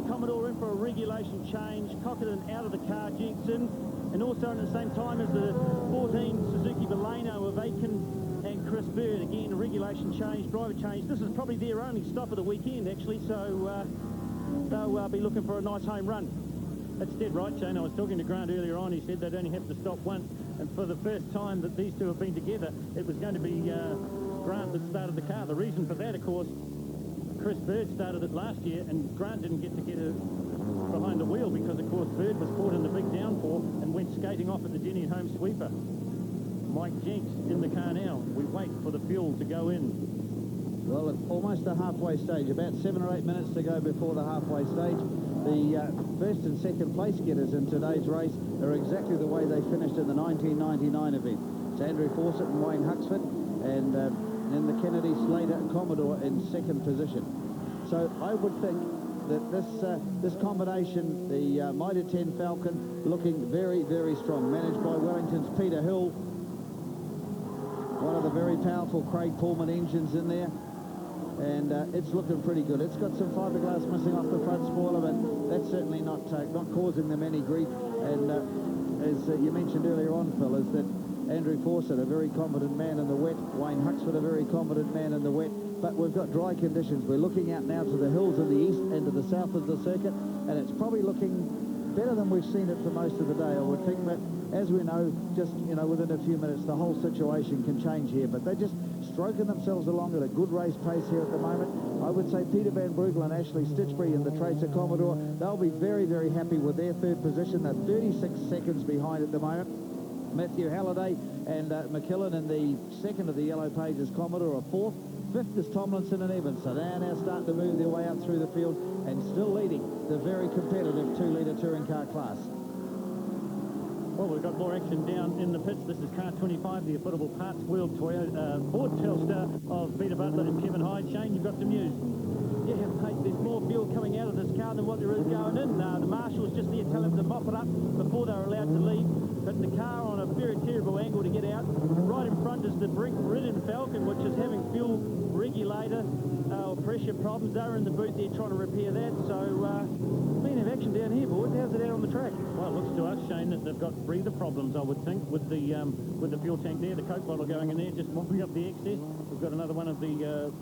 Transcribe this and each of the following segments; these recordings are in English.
Commodore in for a regulation change. Cockett out of the car, Jensen. And also at the same time as the 14 Suzuki Baleno of Aiken and Chris Bird. Again, a regulation change, driver change. This is probably their only stop of the weekend, actually, so they'll be looking for a nice home run. That's dead right, Shane. I was talking to Grant earlier on. He said they'd only have to stop once, and for the first time that these two have been together, it was going to be Grant that started the car. The reason for that, of course, Chris Bird started it last year, and Grant didn't get it behind the wheel because, of course, Bird was caught in the big downpour and went skating off at the Jenny home sweeper. Mike Jenks in the car now. We wait for the fuel to go in. Well, it's almost the halfway stage. About 7 or 8 minutes to go before the halfway stage. The first and second place getters in today's race are exactly the way they finished in the 1999 event. It's Andrew Fawcett and Wayne Huxford, and in the Kennedy Slater Commodore in second position. So I would think that this combination, the Mitre 10 Falcon, looking very, very strong, managed by Wellington's Peter Hill. One of the very powerful Craig Pullman engines in there, and it's looking pretty good. It's got some fiberglass missing off the front spoiler, but that's certainly not causing them any grief. And as you mentioned earlier on, Phil, is that Andrew Fawcett, a very competent man in the wet, Wayne Huxford, a very competent man in the wet, but we've got dry conditions. We're looking out now to the hills in the east and to the south of the circuit, and it's probably looking better than we've seen it for most of the day. I would think that, as we know, just, within a few minutes, the whole situation can change here, but they're just stroking themselves along at a good race pace here at the moment. I would say Peter Van Breugel and Ashley Stitchbury in the Tracer Commodore, they'll be very, very happy with their third position. They're 36 seconds behind at the moment. Matthew Halliday and McKillen in the second of the Yellow Pages Commodore are fourth. Fifth is Tomlinson and Evans. So they're now starting to move their way up through the field and still leading the very competitive 2-litre touring car class. Well, we've got more action down in the pits. This is car 25, the affordable parts wheel Toyota Ford Telstar of Peter Butler and Kevin Hyde. Shane, you've got some news. Yeah, mate, there's more fuel coming out of this car than what there is going in. The marshal's just there telling them to mop it up before they're allowed to leave. But the car on a very terrible angle to get out. Right in front is the ridden Falcon, which is having fuel regulator pressure problems. They're in the boot there trying to repair that. So, plenty of action down here, boys. How's it out on the track? Well, it looks to us, Shane, that they've got breather problems, I would think, with the fuel tank there. The Coke bottle going in there, just mopping up the excess. We've got another one of the,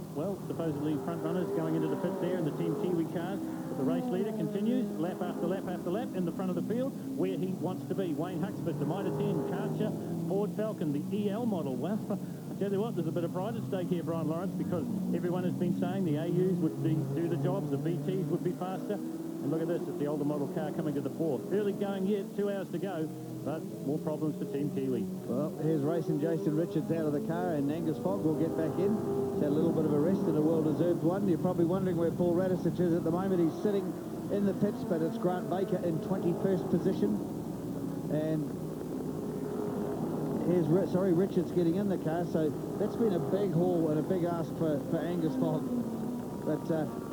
supposedly front runners going into the pits there in the Team Kiwi cars. The race leader continues, lap after lap after lap, in the front of the field, where he wants to be. Wayne Huxford, the Mitre 10, Karcher, Ford Falcon, the EL model. Well, I tell you what, there's a bit of pride at stake here, Brian Lawrence, because everyone has been saying the AUs would do the jobs, the VTs would be faster. And look at this, it's the older model car coming to the fore. Early going yet, 2 hours to go, but more problems for Team Kiwi. Well, here's racing Jason Richards out of the car, and Angus Fogg will get back in. He's had a little bit of a rest and a well-deserved one. You're probably wondering where Paul Radisich is at the moment. He's sitting in the pits, but it's Grant Baker in 21st position. And here's, Richards getting in the car, so that's been a big haul and a big ask for Angus Fogg. But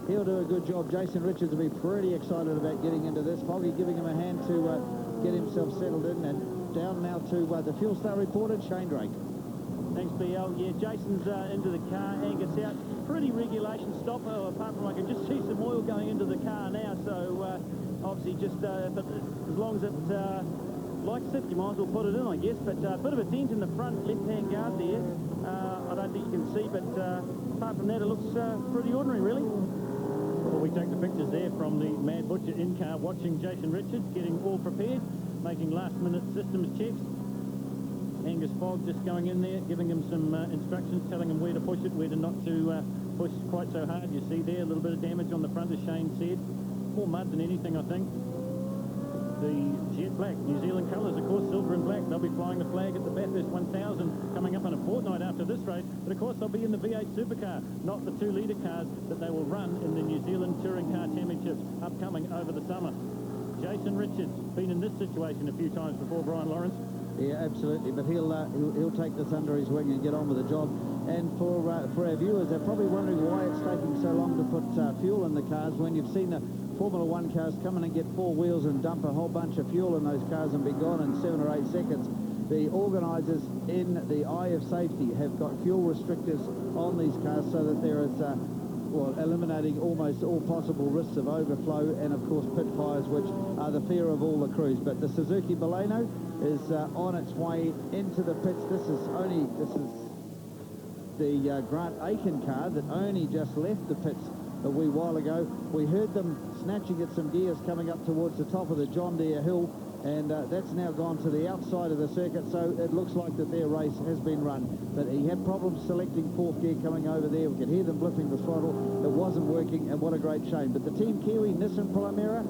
he'll do a good job. Jason Richards will be pretty excited about getting into this. Foggy giving him a hand to get himself settled in. And down now to the Fuel Star reporter, Shane Drake. Thanks, BL. Yeah, Jason's into the car, Angus out. Pretty regulation stop, apart from I can just see some oil going into the car now. So obviously just, but as long as it likes it, you might as well put it in, I guess. But a bit of a dent in the front left-hand guard there. I don't think you can see, but apart from that, it looks pretty ordinary, really. Well, we take the pictures there from the Mad Butcher in-car, watching Jason Richards getting all prepared, making last-minute systems checks. Angus Fogg just going in there, giving him some instructions, telling him where to push it, where to not to push quite so hard. You see there, a little bit of damage on the front, as Shane said. More mud than anything, I think. The jet black, New Zealand colours, of course, silver and black. They'll be flying the flag at the Bathurst 1000 coming up in a fortnight after this race. But, of course, they'll be in the V8 Supercar, not the 2-litre cars that they will run in the New Zealand Touring Car Championships upcoming over the summer. Jason Richards, been in this situation a few times before, Brian Lawrence. Yeah, absolutely, but he'll take this under his wing and get on with the job. And for our viewers, they're probably wondering why it's taking so long to put fuel in the cars when you've seen the Formula 1 cars come in and get 4 wheels and dump a whole bunch of fuel in those cars and be gone in 7 or 8 seconds. The organisers in the eye of safety have got fuel restrictors on these cars so that there is eliminating almost all possible risks of overflow and, of course, pit fires, which are the fear of all the crews. But the Suzuki Baleno is on its way into the pits. This is the Grant Aiken car that only just left the pits a wee while ago. We heard them snatching at some gears coming up towards the top of the John Deere Hill, and that's now gone to the outside of the circuit, so it looks like that their race has been run. But he had problems selecting fourth gear coming over there. We could hear them blipping the throttle. It wasn't working, and what a great shame. But the Team Kiwi Nissan Primera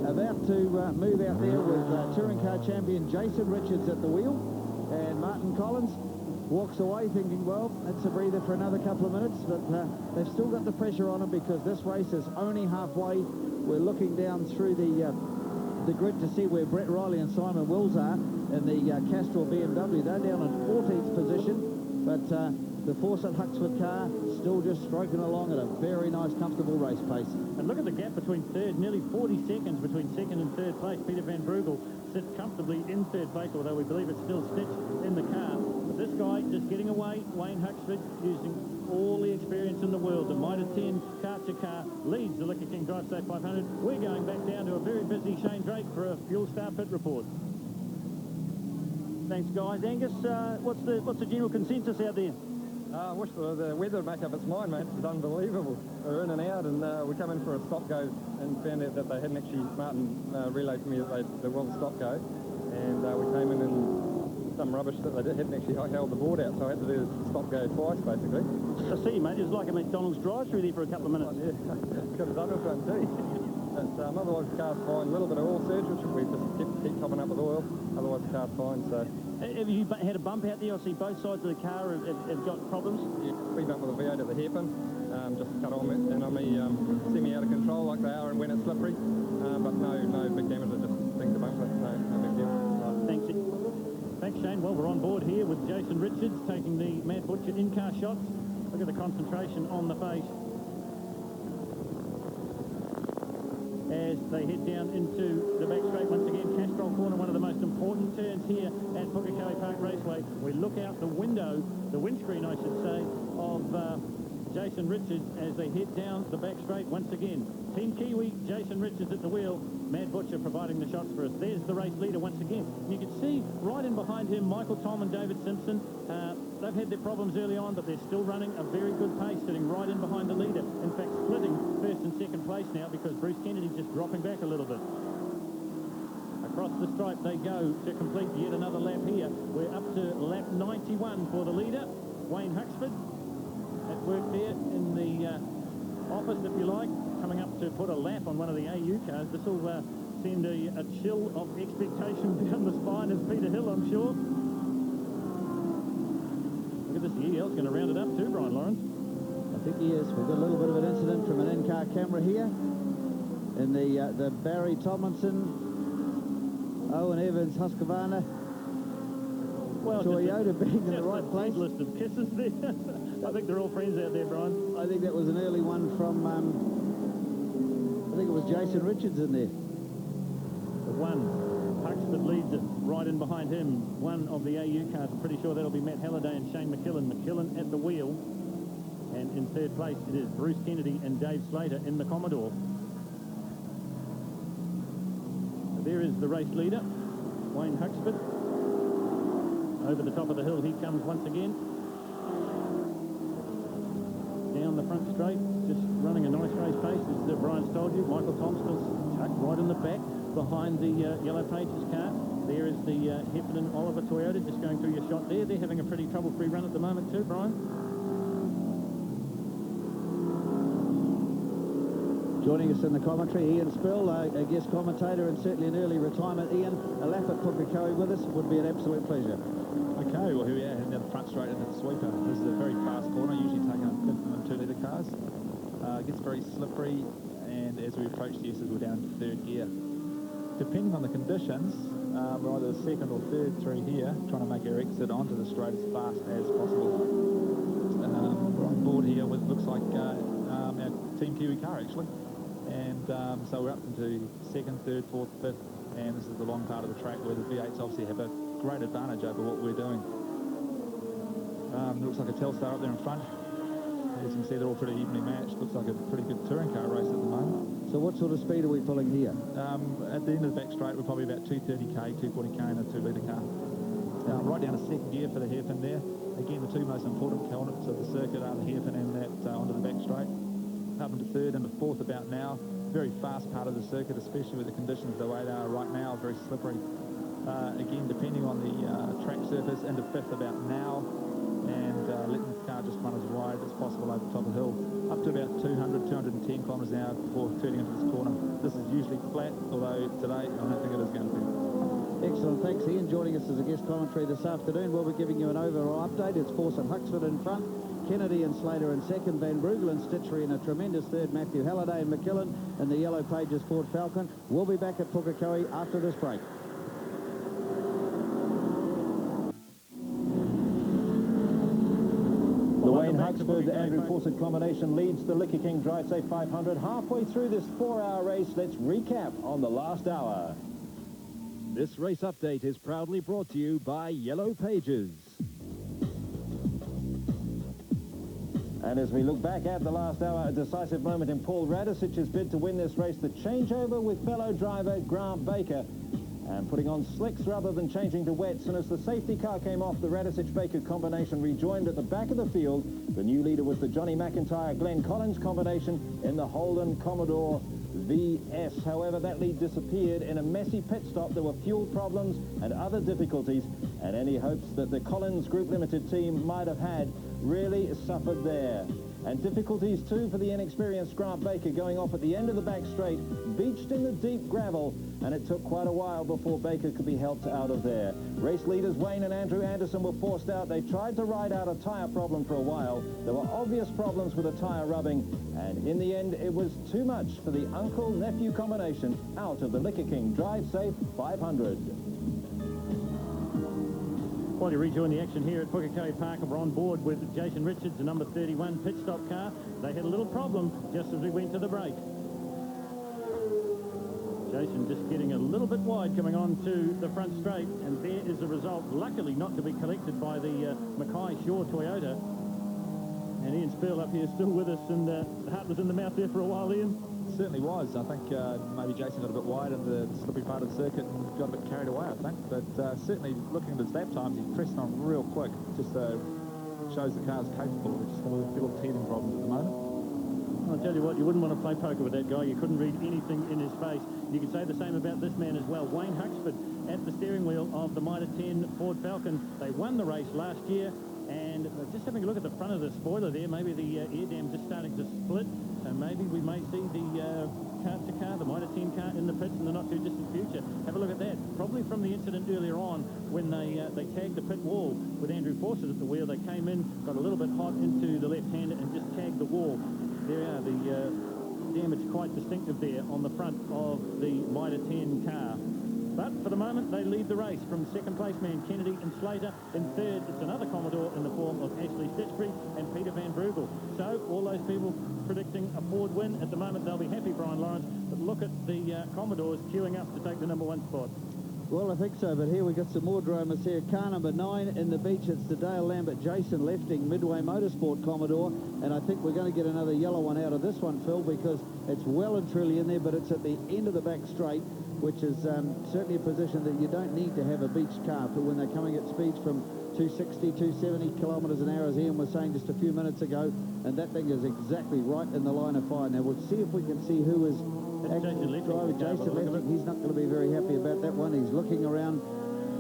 about to move out there with touring car champion Jason Richards at the wheel, and Martin Collins walks away thinking, well, it's a breather for another couple of minutes, but they've still got the pressure on them because this race is only halfway. We're looking down through the grid to see where Brett Riley and Simon Wills are in the Castrol BMW. They're down in 14th position, but the Fawcett Huxford car still just stroking along at a very nice, comfortable race pace. And look at the gap between third, nearly 40 seconds between second and third place. Peter Van Brugel sits comfortably in third place, although we believe it's still Stitch in the car. But this guy just getting away, Wayne Huxford, using all the experience in the world. The Mitre 10 Karcher car leads the Liquor King Drivesafe 500. We're going back down to a very busy Shane Drake for a Fuel Star pit report. Thanks, guys. Angus, what's the general consensus out there? I wish the weather would make up its mind, mate. It's unbelievable. We're in and out, and we come in for a stop-go and found out that they hadn't actually, Martin relayed to me that there was a stop-go, and we came in and some rubbish that they hadn't actually held the board out, so I had to do the stop-go twice, basically. I see, mate. It was like a McDonald's drive-through there for a couple of minutes. Oh, yeah, could have done it for too. But otherwise the car's fine. A little bit of oil surge, which we just keep topping up with oil. Otherwise the car's fine, so... Have you had a bump out there? I see both sides of the car have got problems. Yeah, speed bump with a V8 at the hairpin. Just cut on me, and on me semi out of control like they are and when it's slippery. But no big damage, I just think the bumper, no big deal. Thanks, Shane. Well, we're on board here with Jason Richards taking the Mad Butcher in-car shots. Look at the concentration on the face as they head down into the back straight once again. Castrol Corner, one of the most important turns here at Pukekohe Park Raceway. We look out the window, the windscreen I should say, of Jason Richards as they head down the back straight once again. Team Kiwi, Jason Richards at the wheel, Mad Butcher providing the shots for us. There's the race leader once again. You can see right in behind him Michael Tom and David Simpson. They've had their problems early on, but they're still running a very good pace, sitting right in behind the leader. In fact, splitting first and second place now because Bruce Kennedy's just dropping back a little bit. Across the stripe they go to complete yet another lap here. We're up to lap 91 for the leader, Wayne Huxford. At work there in the office, if you like, coming up to put a lap on one of the AU cars. This will send a chill of expectation down the spine of Peter Hill, I'm sure. Look at this, EL's going to round it up too, Brian Lawrence. I think he is. We've got a little bit of an incident from an in-car camera here in the Barry Tomlinson, Owen Evans, Husqvarna, well, Toyota being in the right place. List of kisses there. I think they're all friends out there, Brian. I think that was an early one from, I think it was Jason Richards in there. The one, Huxford leads it right in behind him. One of the AU cars, I'm pretty sure that'll be Matt Halliday and Shane McKillen. McKillen at the wheel. And in third place, it is Bruce Kennedy and Dave Slater in the Commodore. There is the race leader, Wayne Huxford. Over the top of the hill he comes once again. Down the front straight, just running a nice race pace, as Brian's told you. Michael Tom still tucked right in the back behind the Yellow Pages car. There is the Heffernan Oliver Toyota just going through your shot there. They're having a pretty trouble-free run at the moment too, Brian. Joining us in the commentary, Ian Spill, a guest commentator and certainly an early retirement. Ian, a lap at Pukekohe with us would be an absolute pleasure. Okay, well here we are heading down the front straight into the sweeper. This is a very fast corner, usually taken up in 2-litre cars. It gets very slippery, and as we approach the S's, we're down into third gear. Depending on the conditions, we're either second or third through here, trying to make our exit onto the straight as fast as possible. We're on board here with, looks like, our Team Kiwi car, actually. And so we're up into second, third, fourth, fifth, and this is the long part of the track where the V8s obviously have a great advantage over what we're doing. Looks like a Telstar up there in front. As you can see, they're all pretty evenly matched. Looks like a pretty good touring car race at the moment. So what sort of speed are we pulling here? At the end of the back straight, we're probably about 230k, 240k in a 2-litre car. Right down to second gear for the hairpin there. Again, the two most important corners of the circuit are the hairpin and that onto the back straight. Up into third and the fourth about now. Very fast part of the circuit, especially with the conditions the way they are right now, very slippery. Again, depending on the track surface, into fifth about now, and letting the car just run as wide as possible over the top of the hill, up to about 200, 210 kilometres an hour before turning into this corner. This is usually flat, although today I don't think it is going to be. Excellent, thanks Ian. Joining us as a guest commentary this afternoon. We'll be giving you an overall update. It's Force and Huxford in front, Kennedy and Slater in second, Van Brugel and Stitchery in a tremendous third, Matthew Halliday and McKillen and the Yellow Pages Ford Falcon. We'll be back at Pukekohe after this break. The Wayne Huxford Andrew Fawcett combination leads the Liquor King Drivesafe 500. Halfway through this 4-hour race, let's recap on the last hour. This race update is proudly brought to you by Yellow Pages. And as we look back at the last hour, a decisive moment in Paul Radisic's bid to win this race, the changeover with fellow driver Grant Baker, and putting on slicks rather than changing to wets. And as the safety car came off, the Radisic-Baker combination rejoined at the back of the field. The new leader was the Johnny McIntyre-Glenn Collins combination in the Holden Commodore VS. However, that lead disappeared in a messy pit stop. There were fuel problems and other difficulties, and any hopes that the Collins Group Limited team might have had really suffered there. And difficulties too for the inexperienced Grant Baker, going off at the end of the back straight, beached in the deep gravel, and it took quite a while before Baker could be helped out of there. Race leaders Wayne and Andrew Anderson were forced out. They tried to ride out a tyre problem for a while. There were obvious problems with the tyre rubbing, and in the end it was too much for the uncle-nephew combination out of the Liquor King Drivesafe 500. While you rejoin the action here at Pukekohe Park, we're on board with Jason Richards, the number 31 pit stop car. They had a little problem just as we went to the break. Jason just getting a little bit wide coming on to the front straight, and there is the result, luckily not to be collected by the Mackay Shaw Toyota. And Ian Spurl up here still with us, and the heart was in the mouth there for a while, Ian. Certainly was. I think maybe Jason got a bit wide in the slippery part of the circuit and got a bit carried away, I think. But certainly looking at his lap times, he's pressing on real quick. Just shows the car's capable. We're just got a few little teething problems at the moment. I'll tell you what, you wouldn't want to play poker with that guy. You couldn't read anything in his face. You could say the same about this man as well. Wayne Huxford at the steering wheel of the Mitre 10 Ford Falcon. They won the race last year, and just having a look at the front of the spoiler there, maybe the air dam just starting to split, and maybe we may see the car, the Mitre 10 car in the pits in the not-too-distant future. Have a look at that. Probably from the incident earlier on when they tagged the pit wall with Andrew Fawcett at the wheel. They came in, got a little bit hot into the left-hander and just tagged the wall. There are the damage quite distinctive there on the front of the Mitre 10 car. But for the moment, they lead the race from second place man Kennedy and Slater. In third, it's another Commodore in the form of Ashley Stitchbury and Peter Van Brugel. So all those people predicting a Ford win, at the moment they'll be happy, Brian Lawrence. But look at the Commodores queuing up to take the number 1 spot. Well, I think so, but here we've got some more dramas here. Car number 9 in the beach. It's the Dale Lambert Jason Lefting Midway Motorsport Commodore, and I think we're going to get another yellow one out of this one, Phil, because it's well and truly in there, but it's at the end of the back straight, which is certainly a position that you don't need to have a beach car for when they're coming at speeds from 260, 270 kilometres an hour, as Ian was saying just a few minutes ago, and that thing is exactly right in the line of fire. Now, we'll see if we can see who is actually driving. Jason Lefting, he's not going to be very happy about that one. He's looking around.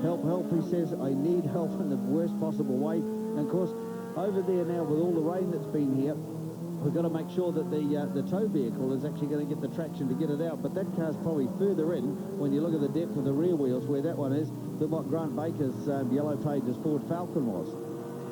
Help, help, he says. I need help in the worst possible way. And, of course, over there now with all the rain that's been here, we've got to make sure that the tow vehicle is actually going to get the traction to get it out. But that car's probably further in when you look at the depth of the rear wheels where that one is than what Grant Baker's Yellow Pages Ford Falcon was.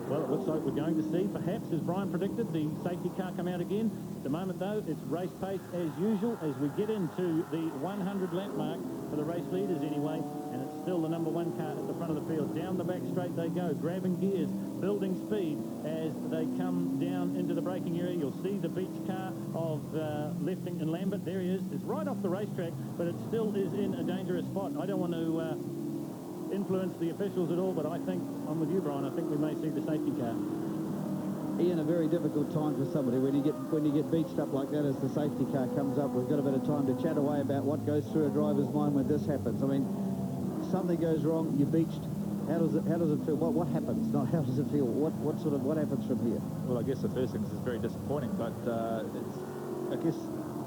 Well, it looks like we're going to see, perhaps, as Brian predicted, the safety car come out again. At the moment, though, it's race pace as usual as we get into the 100 lap mark for the race leaders anyway, and it's still the number 1 car at the front of the field. Down the back straight they go, grabbing gears, building speed as they come down into the braking area. You'll see the beach car of Lefting and Lambert. There he is. It's right off the racetrack, but it still is in a dangerous spot. I don't want to influence the officials at all, but I think, I'm with you, Brian, I think we may see the safety car. Ian, a very difficult time for somebody when you get beached up like that as the safety car comes up. We've got a bit of time to chat away about what goes through a driver's mind when this happens. I mean, something goes wrong, you're beached. How does it feel? What happens? Not how does it feel? What happens from here? Well, I guess the first thing is it's very disappointing, but I guess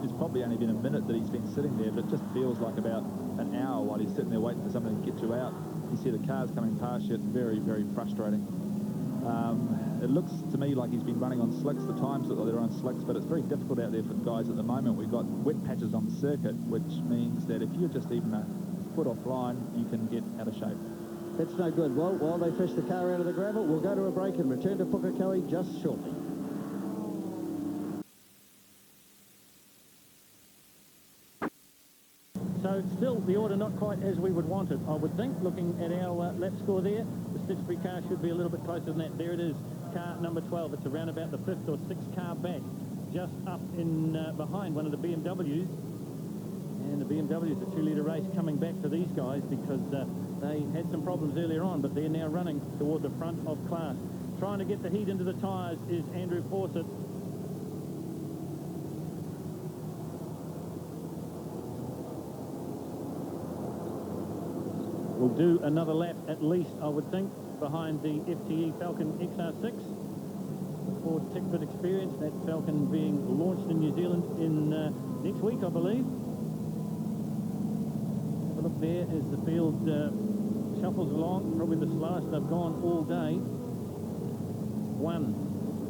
it's probably only been a minute that he's been sitting there, but it just feels like about an hour while he's sitting there waiting for somebody to get you out. You see the cars coming past you. It's very, very frustrating. It looks to me like he's been running on slicks, the times that they're on slicks, but it's very difficult out there for the guys at the moment. We've got wet patches on the circuit, which means that if you're just even a foot offline, you can get out of shape. That's no good. Well, while they fish the car out of the gravel, we'll go to a break and return to Pukekohe just shortly. So still the order not quite as we would want it, I would think. Looking at our lap score there, the Stitchbury car should be a little bit closer than that. There it is, car number 12. It's around about the 5th or 6th car back, just up in behind one of the BMWs. And the BMW's a 2-litre race coming back for these guys because they had some problems earlier on, but they're now running toward the front of class. Trying to get the heat into the tyres is Andrew Fawcett. We'll do another lap at least, I would think, behind the FTE Falcon XR6. Ford Tickford experience, that Falcon being launched in New Zealand in next week, I believe. Have a look there as the field shuffles along, probably the slowest they've gone all day.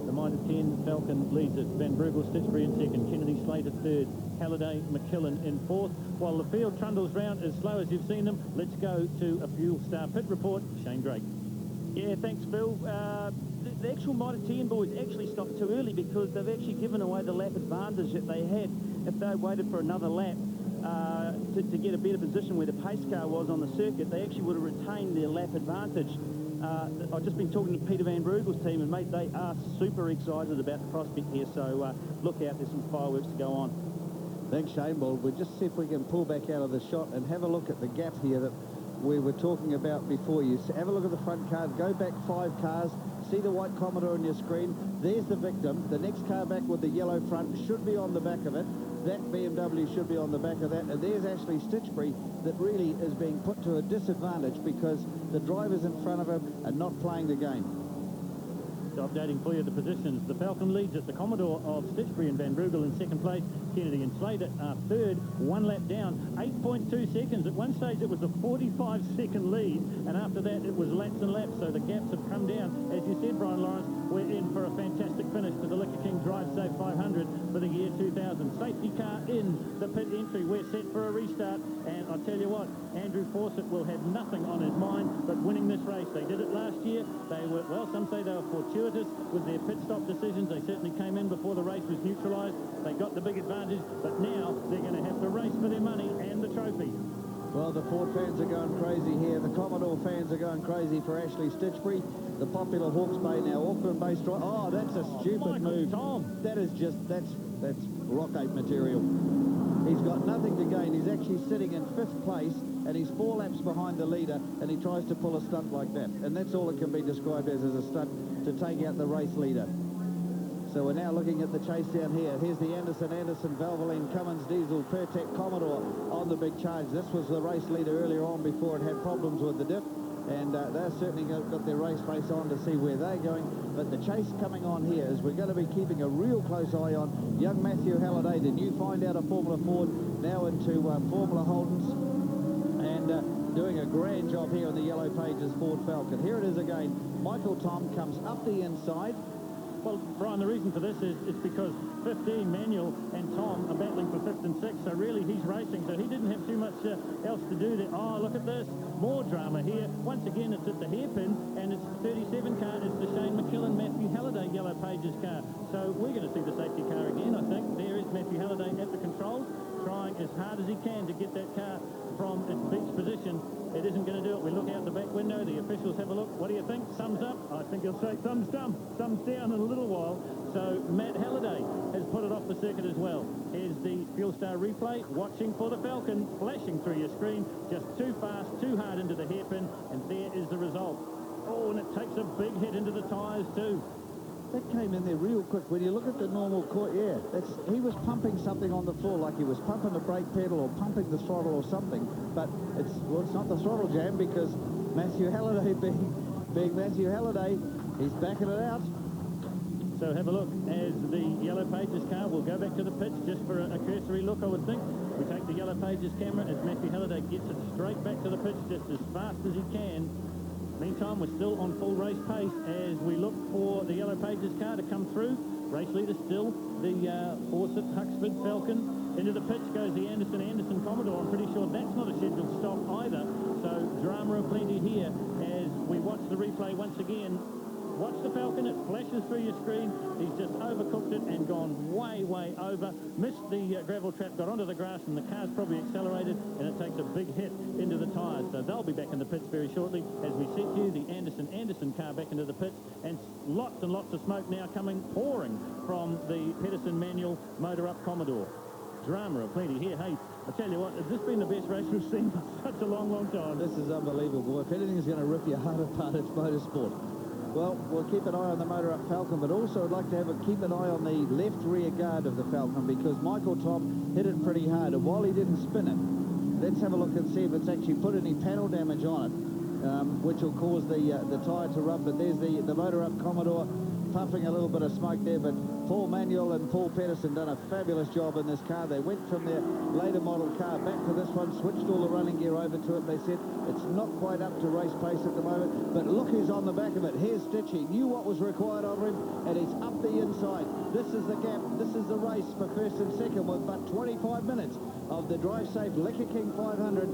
The Mitre 10 Falcon leads it. Van Brugel, Stitchbury in second, Kennedy Slater third, Halliday, McKillen in fourth. While the field trundles round as slow as you've seen them, let's go to a Fuel Star pit report. Shane Drake. Yeah, thanks, Phil. The actual Mitre 10 boys actually stopped too early because they've actually given away the lap advantage that they had. If they waited for another lap to get a better position where the pace car was on the circuit, they actually would have retained their lap advantage. I've just been talking to Peter Van Brugel's team, and mate, they are super excited about the prospect here, so look out, there's some fireworks to go on. Thanks, Shane. Well, we'll just see if we can pull back out of the shot and have a look at the gap here that we were talking about before. You have a look at the front car, go back 5 cars, see the white Commodore on your screen. There's the victim. The next car back with the yellow front should be on the back of it. That BMW should be on the back of that. And there's actually Stitchbury that really is being put to a disadvantage because the drivers in front of him are not playing the game. So updating for you the positions. The Falcon leads it. The Commodore of Stitchbury and Van Brugel in second place. Kennedy and Slater are third, 1 lap down, 8.2 seconds. At one stage it was a 45-second lead, and after that it was laps and laps, so the gaps have come down. As you said, Brian Lawrence, we're in for a fantastic finish to the Liquor King Drivesafe 500 for the year 2000. Safety car in the pit entry. We're set for a restart, and I'll tell you what, Andrew Fawcett will have nothing on his mind but winning this race. They did it last year. They were, well, some say they were fortuitous with their pit stop decisions. They certainly came in before the race was neutralised. They got the big advantage, but now they're going to have to race for their money and the trophy. Well, the Ford fans are going crazy here. The Commodore fans are going crazy for Ashley Stitchbury. The popular Hawke's Bay, now Auckland-based driver. Oh, that's a stupid move. Tom. That is just, that's rock ape material. He's got nothing to gain. He's actually sitting in 5th place, and he's 4 laps behind the leader, and he tries to pull a stunt like that. And that's all it can be described as a stunt to take out the race leader. So we're now looking at the chase down here. Here's the Anderson, Valvoline, Cummins, Diesel, Pertec, Commodore on the big charge. This was the race leader earlier on before it had problems with the diff. And they're certainly got their race face on to see where they're going. But the chase coming on here is we're going to be keeping a real close eye on young Matthew Halliday, the new find out of Formula Ford, now into Formula Holdens. And doing a grand job here on the Yellow Pages Ford Falcon. Here it is again. Michael Tom comes up the inside. Well, Brian, the reason for this is because 15, Manuel and Tom are battling for 5th and 6th, so really he's racing, so he didn't have too much else to do there. Oh, look at this. More drama here. Once again, it's at the hairpin, and it's the 37 car. It's the Shane McKillen, Matthew Halliday Yellow Pages car. So we're going to see the safety car again, I think. There is Matthew Halliday at the controls, trying as hard as he can to get that car from its beach position. It isn't going to do it. We look out the back window. The officials have a look. What do you think? Thumbs up? I think he'll say thumbs down in a little while. So Matt Halliday has put it off the circuit as well. Here's the Fuel Star replay. Watching for the Falcon, flashing through your screen. Just too fast, too hard into the hairpin, and there is the result. Oh, and it takes a big hit into the tyres too. That came in there real quick. When you look at the normal court, he was pumping something on the floor, like he was pumping the brake pedal or pumping the throttle or something. But it's not the throttle jam, because Matthew Halliday, being Matthew Halliday, he's backing it out. So have a look as the Yellow Pages car will go back to the pits just for a cursory look, I would think. We take the Yellow Pages camera as Matthew Halliday gets it straight back to the pits just as fast as he can. Meantime, we're still on full race pace as we look for the Yellow Pages car to come through. Race leader still the Fawcett Huxford Falcon. Into the pits goes the Anderson Commodore. I'm pretty sure that's not a scheduled stop either. So drama of plenty here as we watch the replay once again. Watch the Falcon, it flashes through your screen. He's just overcooked it and gone way, way over. Missed the gravel trap, got onto the grass, and the car's probably accelerated, and it takes a big hit into the tyres. So they'll be back in the pits very shortly as we set you the Anderson car back into the pits. And lots of smoke now pouring from the Pedersen manual motor up Commodore. Drama of plenty here. Hey, I tell you what, has this been the best race we've seen for such a long, long time? This is unbelievable. If anything's going to rip your heart apart, it's motorsport. Well, we'll keep an eye on the motor up Falcon, but also I'd like to keep an eye on the left rear guard of the Falcon, because Michael Tom hit it pretty hard, and while he didn't spin it, let's have a look and see if it's actually put any panel damage on it, which will cause the tyre to rub. But there's the motor up Commodore puffing a little bit of smoke there, but Paul Manuel and Paul Pedersen done a fabulous job in this car. They went from their later model car back to this one, switched all the running gear over to it. They said it's not quite up to race pace at the moment, but look who's on the back of it. Here's Stitch. He knew what was required of him, and he's up the inside. This is the gap. This is the race for first and second with but 25 minutes of the Drivesafe Liquor King 500.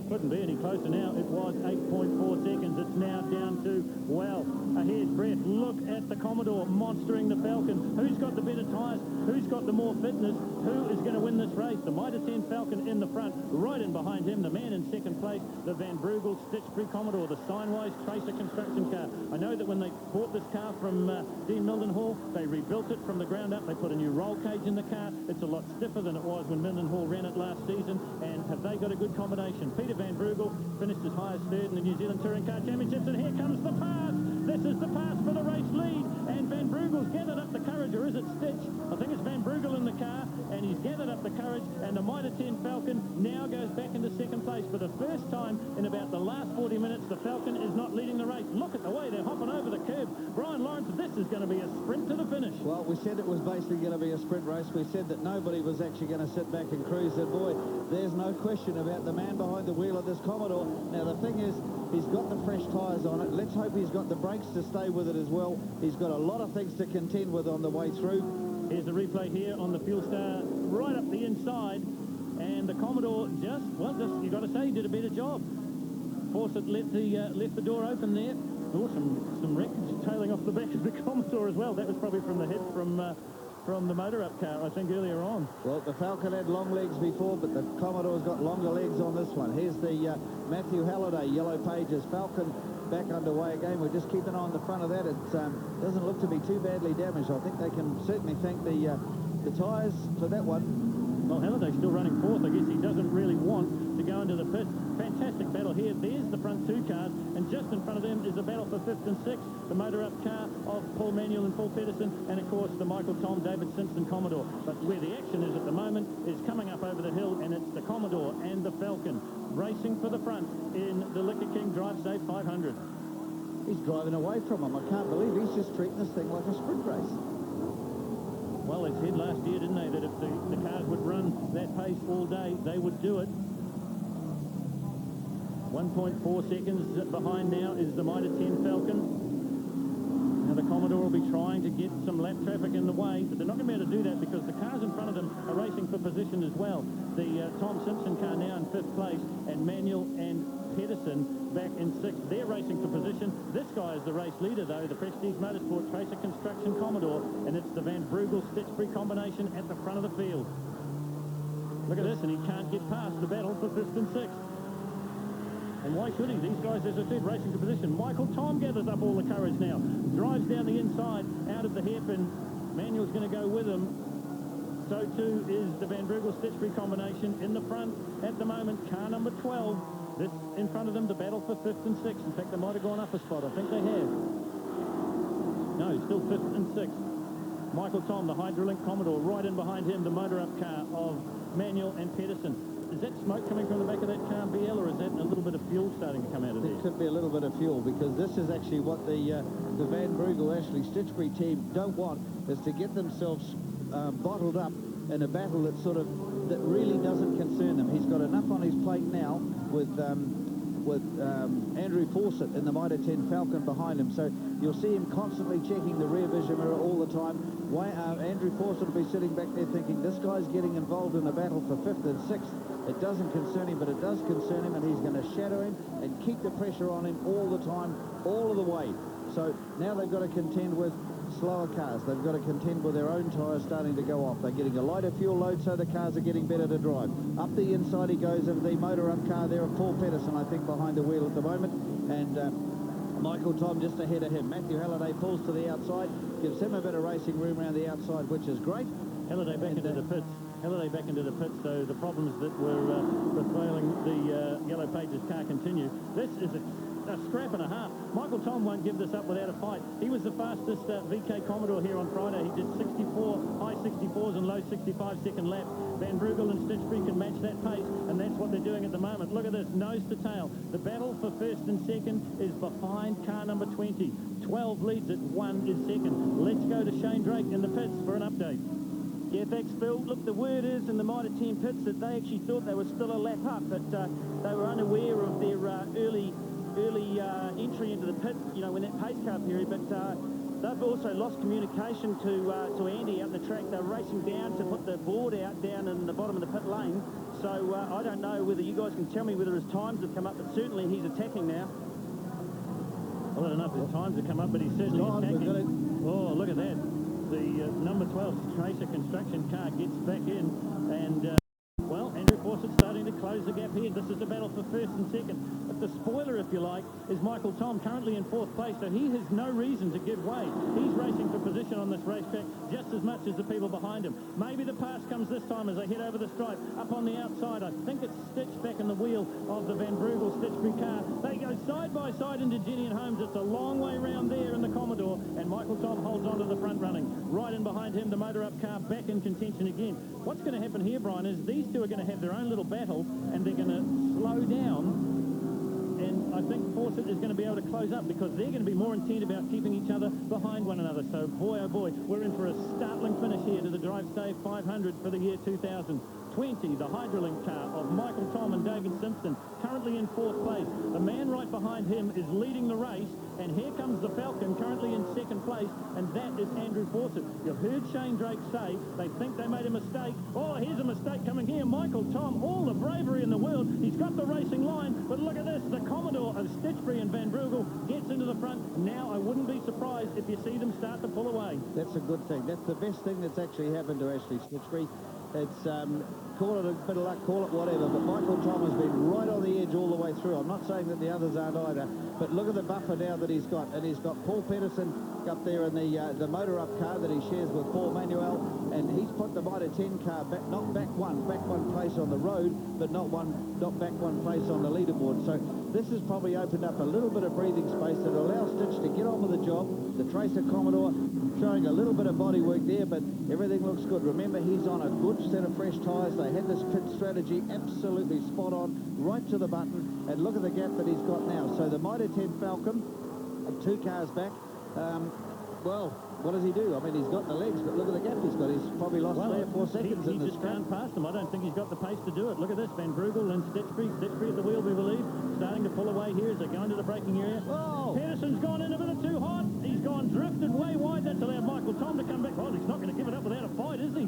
Couldn't be any closer now. It was 8.4 seconds. It's now down to, well, a hair's breadth. Look at the Commodore monstering the Falcon. Who's got the better tyres? Who's got the more fitness? Who is going to win this race? The Mitre 10 Falcon in the front. Right in behind him, the man in second place, the Van Brugel Stitch-Free Commodore, the Steinwise Tracer construction car. I know that when they bought this car from Dean Mildenhall, they rebuilt it from the ground up. They put a new roll cage in the car. It's a lot stiffer than it was when Mildenhall ran it last season. And have they got a good combination? Peter Van Brugel finished as high as third in the New Zealand Touring Car Championships, and here comes the pass. This is the pass for the race lead, and Van Brugel's gathered up the courage, or is it Stitch? I think it's Van Brugel in the car, and he's gathered up the courage, and the Mitre 10 Falcon now goes back into second place. For the first time in about the last 40 minutes, the Falcon is not leading the race. Look at the way they're hopping over the curb. Brian Lawrence, this is going to be a sprint to the finish. Well, we said it was basically going to be a sprint race. We said that nobody was actually going to sit back and cruise. And boy, there's no question about the man behind the wheel of this Commodore. Now, the thing is, he's got the fresh tyres on it. Let's hope he's got the brakes to stay with it as well. He's got a lot of things to contend with on the way through. Here's the replay here on the Fuel Star, right up the inside. And the Commodore just, you got to say, he did a better job. Fawcett left the door open there. Oh, some wreckage tailing off the back of the Commodore as well. That was probably from the hit from the motor-up car, I think, earlier on. Well, the Falcon had long legs before, but the Commodore's got longer legs on this one. Here's the Matthew Halliday Yellow Pages Falcon back underway again. We're just keeping an eye on the front of that. It doesn't look to be too badly damaged. I think they can certainly thank the tyres for that one. Well, Halliday's still running fourth. I guess he doesn't really want to go into the pit. Fantastic battle here. There's the front two cars, and just in front of them is the battle for fifth and sixth. The motor-up car of Paul Manuel and Paul Pedersen, and of course the Michael Tom, David Simpson Commodore. But where the action is at the moment is coming up over the hill, and it's the Commodore and the Falcon racing for the front in the Liquor King Drivesafe 500. He's driving away from him. I can't believe he's just treating this thing like a sprint race. Well, they said last year, didn't they, that if the cars would run that pace all day, they would do it. 1.4 seconds behind now is the Mitre 10 Falcon. Now the Commodore will be trying to get some lap traffic in the way, but they're not going to be able to do that because the cars in front of them are racing for position as well. The Tom Simpson car now in fifth place, and Manuel and Pedersen back in sixth. They're racing for position. This guy is the race leader, though, the Prestige Motorsport Tracer Construction Commodore, and it's the Van Brugel Stitch-Free combination at the front of the field. Look at this, and he can't get past the battle for fifth and sixth. And why should he? These guys, as I said, racing for position. Michael Tom gathers up all the courage now, drives down the inside, out of the hairpin. Manuel's going to go with him. So too is the Van Brugel Stitch-Free combination in the front at the moment. Car number 12. This in front of them, the battle for fifth and sixth. In fact, they might have gone up a spot. I think they have. No, he's still 5th and 6th. Michael Tom, the Hydrolink Commodore, right in behind him, the motor-up car of Manuel and Pedersen. Is that smoke coming from the back of that car, BL, or is that a little bit of fuel starting to come out of there? It could be a little bit of fuel, because this is actually what the Van Brugel, Ashley Stitchbury team don't want, is to get themselves bottled up in a battle that really doesn't concern them. He's got enough on his plate now with Andrew Fawcett in the Mitre 10 Falcon behind him, so you'll see him constantly checking the rear vision mirror all the time. Andrew Fawcett will be sitting back there thinking, this guy's getting involved in a battle for 5th and 6th. It doesn't concern him, but it does concern him, and he's going to shadow him and keep the pressure on him all the time, all of the way. So now they've got to contend with slower cars. They've got to contend with their own tyres starting to go off. They're getting a lighter fuel load, so the cars are getting better to drive. Up the inside he goes of the motor-up car there of Paul Pedersen, I think, behind the wheel at the moment. And Michael Tom just ahead of him. Matthew Halliday pulls to the outside, gives him a bit of racing room around the outside, which is great. Halliday back into the pits. Halliday back into the pits, so the problems that were failing the Yellow Pages car continue. This is a scrap and a half. Michael Tom won't give this up without a fight. He was the fastest VK Commodore here on Friday. He did 64, high 64s and low 65 second lap. Van Brugel and Stitchbury can match that pace, and that's what they're doing at the moment. Look at this, nose to tail. The battle for 1st and 2nd is behind car number 20. 12 leads it, 1 is 2nd. Let's go to Shane Drake in the pits for an update. Yeah, thanks, Phil. Look, the word is in the Mitre 10 pits that they actually thought they were still a lap up, but they were unaware of their early entry into the pit, you know, when that pace car period, but they've also lost communication to Andy out in the track. They're racing down to put the board out down in the bottom of the pit lane, so I don't know whether you guys can tell me whether his times have come up, but certainly he's attacking now. Well, I don't know if his times have come up, but he's certainly attacking. Oh, look at that. The number 12 Tracer construction car gets back in, and well, Andrew Fawcett starting to close the gap here. This is the battle for 1st and 2nd. But the spoiler, if you like, is Michael Tom, currently in 4th place, so he has no reason to give way. He's racing for position on this racetrack just as much as the people behind him. Maybe the pass comes this time as they head over the stripe. Up on the outside, I think it's Stitch back in the wheel of the Van Brugel Stitchbury car. They go side by side into Jenny and Holmes. It's a long way round there in the Commodore, and Michael Tom holds on to the front running. Right in behind him, the motor-up car back in contention again. What's going to happen here, Brian, is these two are going to have their own little battle, and they're going to slow down, and I think Fawcett is going to be able to close up because they're going to be more intent about keeping each other behind one another. So, boy, oh boy, we're in for a startling finish here to the Drivesafe 500 for the year 2020. The Hydrolink car of Michael Tom and David Simpson, currently in 4th place. The man right behind him is leading the race, and here comes the Falcon, currently in 2nd place, and that is Andrew Fawcett. You've heard Shane Drake say they think they made a mistake. Oh, here's a mistake coming here. Michael Tom, all the bravery in the world. He's got the racing line, but look at this. The Commodore of Stitchbury and Van Brugel gets into the front. Now, I wouldn't be surprised if you see them start to pull away. That's a good thing. That's the best thing that's actually happened to Ashley Stitchbury. It's call it a bit of luck, call it whatever, but Michael Tom has been right on the edge all the way through. I'm not saying that the others aren't either, but look at the buffer now that he's got, and he's got Paul Pedersen up there in the motor-up car that he shares with Paul Manuel, and he's put the Mitre 10 car back, not back one place on the road, but not back one place on the leaderboard. So this has probably opened up a little bit of breathing space that allows Stitch to get on with the job. The Tracer Commodore showing a little bit of bodywork there, but everything looks good. Remember, he's on a good set of fresh tyres. They had this pit strategy absolutely spot on, right to the button, and look at the gap that he's got now. So the Mitre 10 Falcon, 2 cars back. Well, what does he do? I mean, he's got the legs, but look at the gap he's got. He's probably lost 3 or 4 seconds in this He just can't pass them. I don't think he's got the pace to do it. Look at this, Van Brugel and Stitchbury at the wheel, we believe, starting to pull away here as they go into the braking area. Oh! Pedersen's gone in a bit too hot. He's gone drifted way wide. That's allowed Michael Tom to come back. Well, he's not going to give it up without a fight, is he?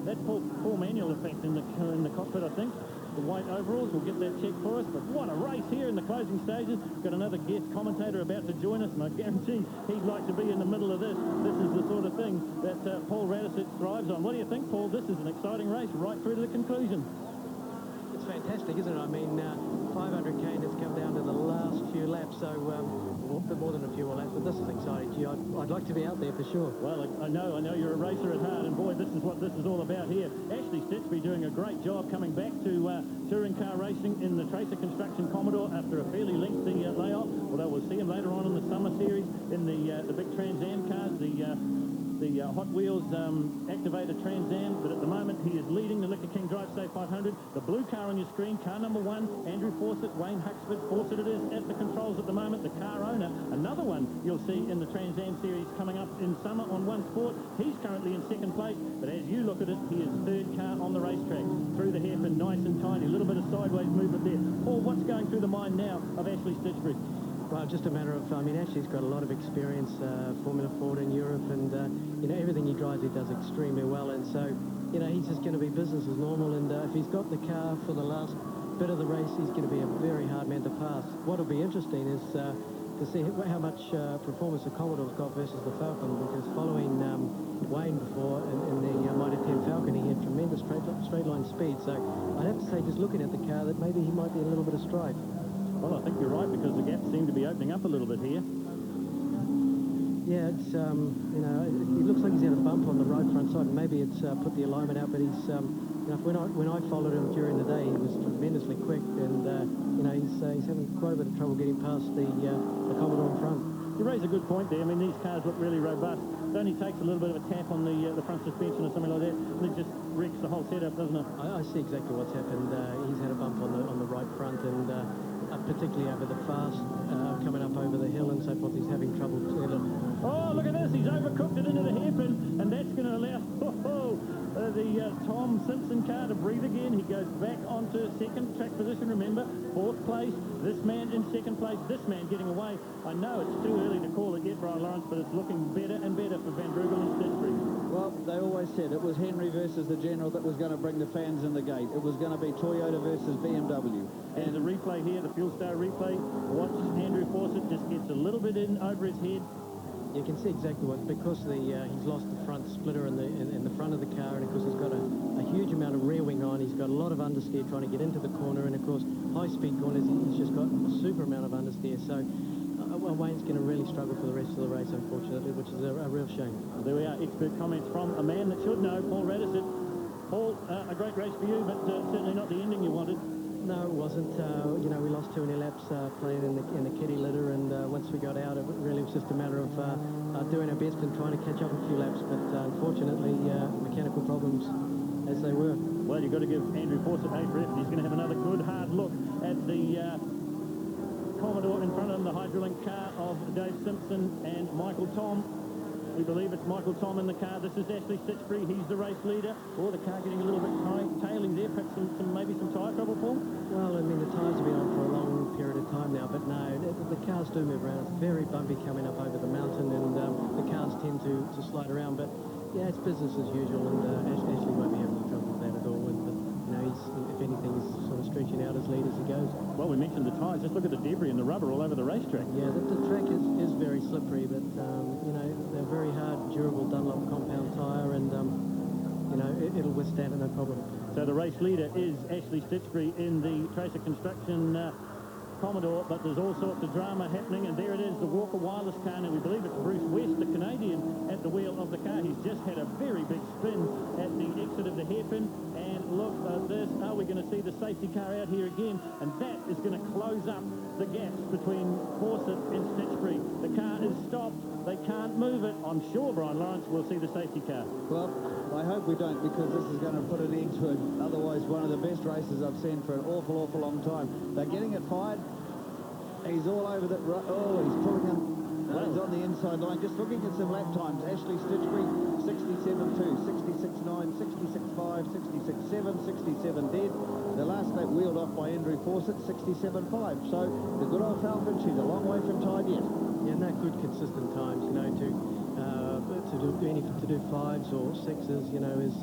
That's Paul Manuel effect in the cockpit, I think. The white overalls will get that check for us, but what a race here in the closing stages. Got another guest commentator about to join us, and I guarantee he'd like to be in the middle of this. This is the sort of thing that Paul Radisich thrives on. What do you think, Paul? This is an exciting race right through to the conclusion. It's fantastic, isn't it? I mean, 500k has come down to the last few laps, so a bit more than a few more laps, but this is exciting. Gee, I'd like to be out there for sure. Well, I know you're a racer at heart, and boy, this is what this is all about here. Ashley Stitchbury doing a great job coming back to touring car racing in the Tracer Construction Commodore after a fairly lengthy layoff, although we'll see him later on in the summer series in the big Trans Am cars, the Hot Wheels activated Trans Am, but at the moment he is leading the Liquor King Drivesafe 500. The blue car on your screen, car number 1, Andrew Fawcett, Wayne Huxford. Fawcett it is at the controls at the moment. The car owner, another one you'll see in the Trans Am series coming up in summer on One Sport. He's currently in second place, but as you look at it, he is third car on the racetrack. Through the hairpin, nice and tiny, a little bit of sideways movement there. Paul, what's going through the mind now of Ashley Stitchbury? Well, just a matter of, I mean, Ashley's got a lot of experience, Formula Ford in Europe, and, you know, everything he drives, he does extremely well, and so, you know, he's just going to be business as normal, and if he's got the car for the last bit of the race, he's going to be a very hard man to pass. What'll be interesting is to see how much performance the Commodore's got versus the Falcon, because following Wayne before in the Mitre 10 Falcon, he had tremendous straight line speed, so I'd have to say, just looking at the car, that maybe he might be a little bit of strife. Well, I think you're right, because the gaps seem to be opening up a little bit here. Yeah, it's, you know, it looks like he's had a bump on the right front side, and maybe it's put the alignment out, but he's, you know, when I followed him during the day, he was tremendously quick, and, you know, he's having quite a bit of trouble getting past the Commodore in front. You raise a good point there. I mean, these cars look really robust. It only takes a little bit of a tap on the front suspension or something like that, and it just wrecks the whole setup, doesn't it? I see exactly what's happened. He's had a bump on the right front, and particularly over the fast, coming up over the hill and so forth, he's having trouble. Oh, look at this, he's overcooked it into the hairpin, and that's going to allow the Tom Simpson car to breathe again. He goes back onto second track position, remember, 4th place, this man in 2nd place, this man getting away. I know it's too early to call it yet, Brian Lawrence, but it's looking better and better for Van Brugel and Stitchbury. Well, they always said it was Henry versus the General that was going to bring the fans in the gate. It was going to be Toyota versus BMW. And the replay here, the Fuel Star replay, watch Andrew Fawcett just gets a little bit in over his head. You can see exactly what, because he's lost the front splitter in the front of the car, and of course he's got a huge amount of rear wing on. He's got a lot of understeer trying to get into the corner, and of course high-speed corners, he's just got a super amount of understeer. So, well, Wayne's going to really struggle for the rest of the race, unfortunately, which is a real shame. Well, there we are, expert comments from a man that should know, Paul Radisson. Paul, a great race for you, but certainly not the ending you wanted. No, it wasn't. You know, we lost 2 laps playing in the kiddie litter, and once we got out, it really was just a matter of doing our best and trying to catch up a few laps, but unfortunately, mechanical problems as they were. Well, you've got to give Andrew Fawcett a rest. He's going to have another good, hard look at the Commodore in front of him, the Hydrolink car of Dave Simpson and Michael Tom. We believe it's Michael Tom in the car. This is Ashley Stitchbury. He's the race leader. Oh, the car getting a little bit tailing there. Perhaps maybe some tyre trouble, Paul? Well, I mean, the tyres have been on for a long period of time now, but no, the cars do move around. It's very bumpy coming up over the mountain, and the cars tend to slide around. But, yeah, it's business as usual, and Ashley won't be having any trouble with that at all. But, you know, if anything, he's sort of stretching out as lead as he goes. Well, we mentioned the tyres. Just look at the debris and the rubber all over the racetrack. Yeah, the track is very slippery, but, you know, they're very hard, durable Dunlop compound tyre, and, you know, it'll withstand it, no problem. So the race leader is Ashley Stitchbury in the Tracer Construction Commodore, but there's all sorts of drama happening, and there it is, the Walker Wireless car. Now, we believe it's Bruce West, the Canadian, at the wheel of the car. He's just had a very big spin at the exit of the hairpin, and look at this. Are we going to see the safety car out here again? And that is going to close up the gaps between Fawcett and Stitchbury. The car is stopped. They can't move it. I'm sure, Brian Lawrence, we'll see the safety car. Well, I hope we don't, because this is going to put an end to it. Otherwise, one of the best races I've seen for an awful, awful long time. They're getting it fired. He's all over the... Oh, he's pulling him. He's on the inside line. Just looking at some lap times. Ashley Stitchbury, 67.2, 66.9, 66.5, 66.7, 67 dead. The last lap wheeled off by Andrew Fawcett, 67.5. So the good old Falcon, she's a long way from tied yet. Yeah, and that good consistent times, you know, to do 5s or 6s, you know, is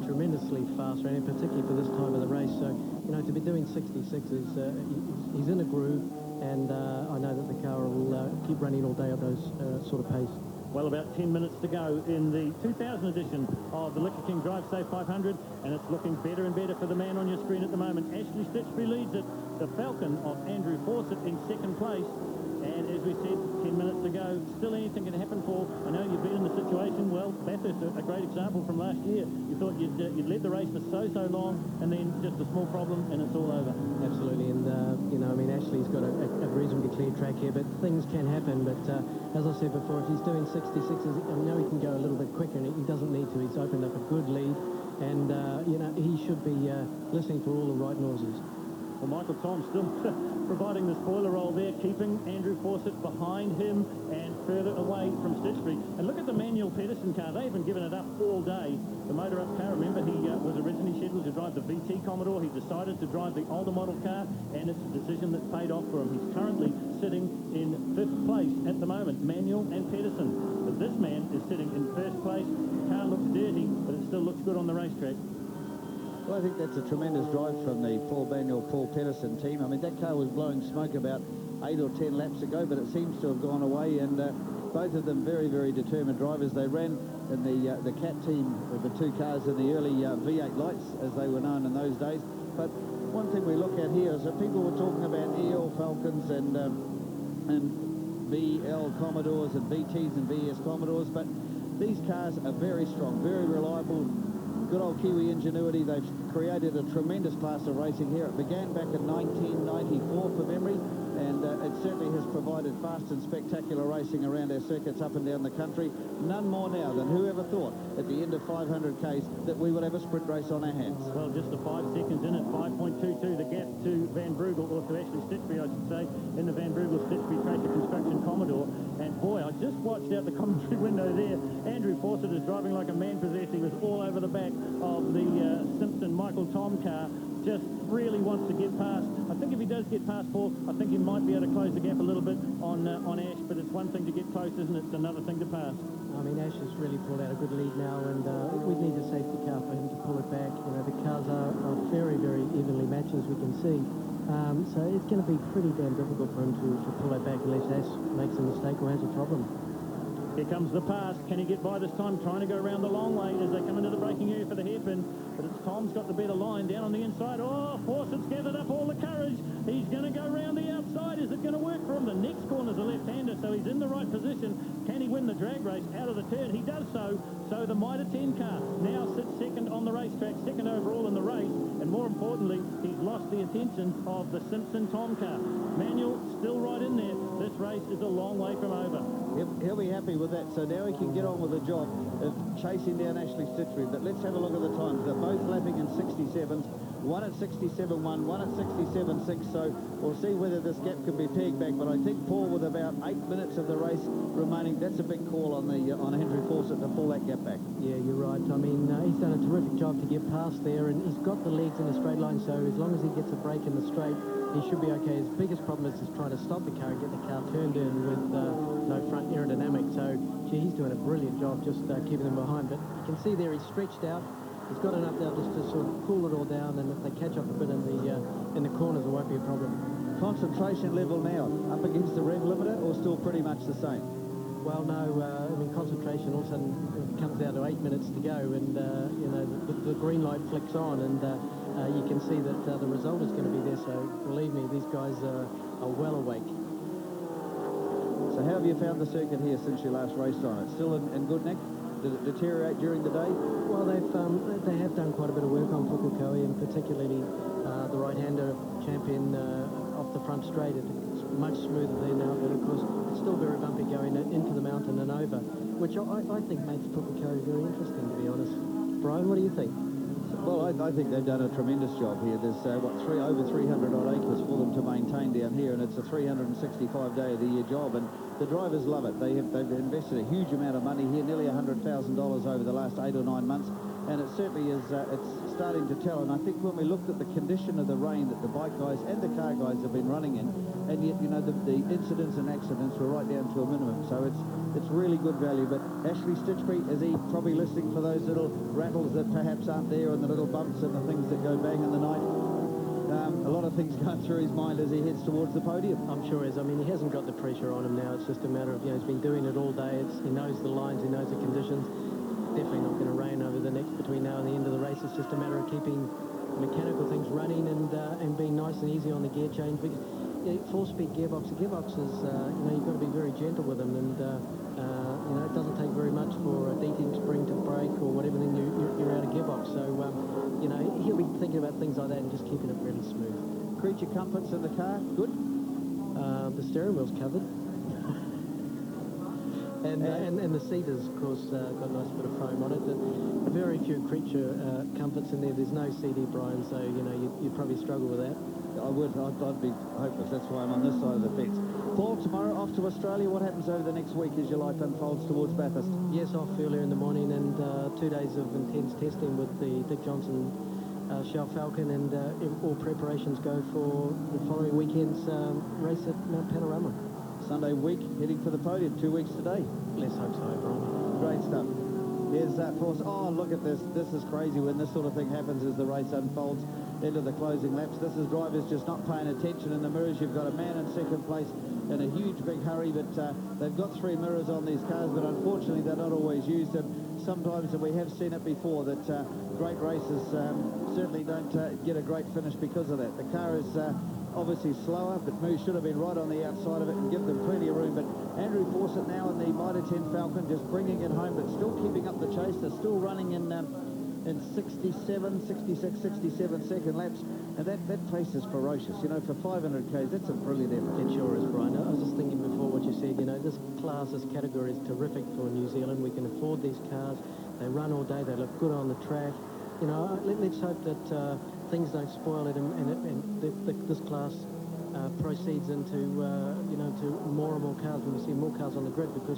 tremendously fast, and particularly for this time of the race. So, you know, to be doing 66s, he's in a groove, and I know that the car will keep running all day at those sort of pace. Well, about 10 minutes to go in the 2000 edition of the Liquor King Drivesafe 500, and it's looking better and better for the man on your screen at the moment. Ashley Stitchbury leads it. The Falcon of Andrew Fawcett in 2nd place, And as we said 10 minutes ago, still anything can happen, Paul. I know you've been in the situation. Well, Bathurst, a great example from last year. You thought you'd led the race for so long, and then just a small problem, and it's all over. Absolutely, and you know, I mean, Ashley's got a reasonably clear track here, but things can happen. But as I said before, if he's doing 66s, I know he can go a little bit quicker, and he doesn't need to. He's opened up a good lead, and you know, he should be listening for all the right noises. Well, Michael Tom still providing the spoiler roll there, keeping Andrew Fawcett behind him and further away from Stitchbury. And look at the Manuel Pedersen car. They haven't given it up all day. The motor up car, remember, he was originally scheduled to drive the VT Commodore. He decided to drive the older model car, and it's a decision that's paid off for him. He's currently sitting in 5th place at the moment, Manuel and Pedersen. But this man is sitting in 1st place. The car looks dirty, but it still looks good on the racetrack. Well, I think that's a tremendous drive from the Paul Manuel, Paul Pedersen team. I mean, that car was blowing smoke about 8 or 10 laps ago, but it seems to have gone away, and both of them very, very determined drivers. They ran in the Cat team with the 2 cars in the early V8 lights, as they were known in those days. But one thing we look at here is that people were talking about EL Falcons and VL Commodores and VTs and VS Commodores, but these cars are very strong, very reliable. Good old Kiwi ingenuity. They've created a tremendous class of racing here. It began back in 1994, for memory, and it certainly has provided fast and spectacular racing around our circuits up and down the country. None more now than whoever thought at the end of 500 Ks that we would have a sprint race on our hands. Well, just the 5 seconds in it, 5.22, the gap to Van Brugel, or to Ashley Stitchbury, I should say, in the Van Brugel Stitchbury Tracer Construction Commodore. And boy, I just watched out the commentary window there. Andrew Fawcett is driving like a man possessed. He was all over the back of the Simpson Michael Tom car. Just really wants to get past. I think if he does get past Paul, I think he might be able to close the gap a little bit on Ash, but it's one thing to get close, isn't it? It's another thing to pass. I mean, Ash has really pulled out a good lead now, and we need a safety car for him to pull it back. You know, the cars are very, very evenly matched, as we can see. So it's going to be pretty damn difficult for him to pull it back unless Ash makes a mistake or has a problem. Here comes the pass. Can he get by this time? Trying to go around the long way as they come into the braking area for the hairpin. But it's Tom's got the better line down on the inside. Oh, Fawcett's gathered up all the courage. He's going to go round the outside. Is it going to work for him? The next corner's a left-hander, so he's in the right position. Can he win the drag race out of the turn? He does so. So the Mitre 10 car now sits second on the racetrack, second overall in the race. And more importantly, he's lost the attention of the Simpson Tom car. Manuel still right in there. This race is a long way from over. He'll be happy with that, so now he can get on with the job of chasing down Ashley Stitchbury. But let's have a look at the times. They're both lapping in 67s, one at 67.1, one at 67.6, so we'll see whether this gap can be pegged back. But I think Paul, with about 8 minutes of the race remaining, that's a big call on Henry Fawcett to pull that gap back. Yeah, you're right. I mean, he's done a terrific job to get past there, and he's got the legs in a straight line, so as long as he gets a break in the straight, he should be okay. His biggest problem is just trying to stop the car and get the car turned in with no front aerodynamic. So, gee, he's doing a brilliant job just keeping them behind. But you can see there he's stretched out. He's got enough now just to sort of cool it all down, and if they catch up a bit in the corners, it won't be a problem. Concentration level now, up against the rev limiter, or still pretty much the same? Well, no, I mean, concentration all of a sudden comes down to 8 minutes to go, and, you know, the green light flicks on, and you can see that the result is going to be there, so believe me, these guys are well awake. So how have you found the circuit here since you last raced on it? Still in good nick? Did it deteriorate during the day? Well, they have done quite a bit of work on Pukekohe, and particularly the right-hander champion off the front straight. It's much smoother there now, but of course it's still very bumpy going into the mountain and over, which I think makes Pukekohe very interesting, to be honest. Brian, what do you think? Well, I think they've done a tremendous job here. There's, over 300 odd acres for them to maintain down here, and it's a 365-day-of-the-year job, and the drivers love it. They've invested a huge amount of money here, nearly $100,000 over the last 8 or 9 months, and it certainly is it's starting to tell. And I think when we looked at the condition of the rain that the bike guys and the car guys have been running in, and yet, you know, the incidents and accidents were right down to a minimum, so it's really good value. But Ashley Stitchbury, is he probably listening for those little rattles that perhaps aren't there, and the little bumps and the things that go bang in the night? A lot of things going through his mind as he heads towards the podium. I'm sure he is. I mean, he hasn't got the pressure on him now. It's just a matter of, you know, he's been doing it all day. He knows the lines, he knows the conditions. Definitely not going to rain over the next between now and the end of the race. It's just a matter of keeping mechanical things running and being nice and easy on the gear change. Because, you 4-speed gearbox. The gearbox is, you've got to be very gentle with them, and it doesn't take very much for a detent spring to break or whatever. Then you're out of gearbox. So he'll be thinking about things like that and just keeping it really smooth. Creature comforts in the car, good. The steering wheel's covered. And the seat has, of course, got a nice bit of foam on it. Very few creature comforts in there. There's no CD, Brian, so, you'd probably struggle with that. I'd be hopeless. That's why I'm on this side of the fence. Paul, tomorrow off to Australia. What happens over the next week as your life unfolds towards Bathurst? Yes, off earlier in the morning, and 2 days of intense testing with the Dick Johnson Shell Falcon, and all preparations go for the following weekend's race at Mount Panorama. Sunday week, heading for the podium, 2 weeks today. Let's hope so, Brian. Great stuff. Here's Force. Oh, look at this. This is crazy when this sort of thing happens as the race unfolds into the closing laps. This is drivers just not paying attention in the mirrors. You've got a man in second place in a huge big hurry, but they've got 3 mirrors on these cars, but unfortunately they're not always used. And sometimes, and we have seen it before, that great races certainly don't get a great finish because of that. The car is obviously slower, but Moose should have been right on the outside of it and give them plenty of room. But Andrew Fawcett now in the Mitre 10 Falcon, just bringing it home, but still keeping up the chase. They're still running in 67, 66, 67 second laps, and that pace is ferocious. For 500 k's, that's a brilliant effort. It sure is, Brian. I was just thinking before what you said, this class, this category is terrific for New Zealand. We can afford these cars. They run all day. They look good on the track. Let's hope that things don't spoil it, and this class proceeds into, to more and more cars, when we see more cars on the grid, because